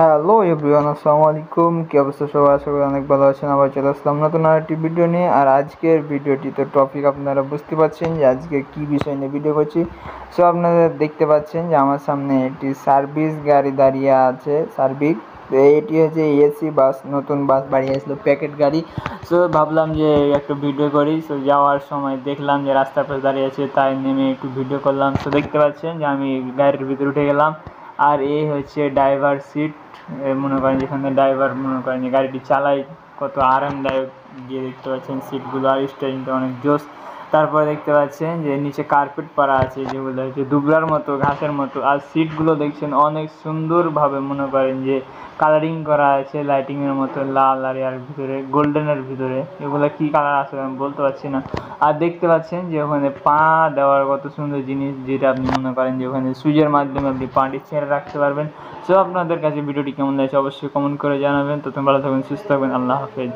Hello everyone, আসসালামু আলাইকুম। কি অবস্থা সবার? আশা করি অনেক ভালো আছেন। আবার চলে আসলাম নতুন আরেকটি ভিডিও নিয়ে। আর আজকের ভিডিওটিতে টপিক আপনারা বুঝতে পারছেন যে আজকে কি বিষয় নিয়ে ভিডিও করছি। সো আপনারা দেখতে পাচ্ছেন যে আমার সামনে একটি সার্ভিস গাড়ি দাঁড়িয়ে আছে, সার্ভিস। এটি হচ্ছে এসি বাস, নতুন বাস বাড়িয়ে আসলো, প্যাকেট গাড়ি। সো ভাবলাম যে একটু ভিডিও করি। সো যাওয়ার সময় দেখলাম যে রাস্তার পাশে দাঁড়িয়ে আছে, তাই নেমে একটু ভিডিও করলাম। সো দেখতে পাচ্ছেন যে আমি গাড়ির ভিতরে উঠে গেলাম। আর এই হচ্ছে ড্রাইভার সিট। মনে করেন যেখানে ড্রাইভার মনে করেন যে গাড়িটি চালায়, কত আরামদায়ক গিয়ে দেখতে পাচ্ছেন সিটগুলো, আর স্টাইলিংটা অনেক জোস। তারপরে দেখতে পাচ্ছেন যে নিচে কার্পেট পাড়া আছে, যেগুলো হচ্ছে দুবলার মতো, ঘাসের মতো। আর সিটগুলো দেখছেন অনেক সুন্দরভাবে মনে করেন যে কালারিং করা আছে লাইটিংয়ের মতো, লাল আর এর ভিতরে গোল্ডেনের ভিতরে। এগুলো কি কালার আছে আমি বলতে পারছি না। আর দেখতে পাচ্ছেন যে ওখানে পা দেওয়ার কত সুন্দর জিনিস, যেটা আপনি মনে করেন যে ওখানে সুইচের মাধ্যমে আপনি পাটি ছেড়ে রাখতে পারবেন। সো আপনাদের কাছে ভিডিওটি কেমন লাগছে অবশ্যই কমেন্ট করে জানাবেন। তো ভালো থাকবেন, সুস্থ থাকবেন, আল্লাহ হাফেজ।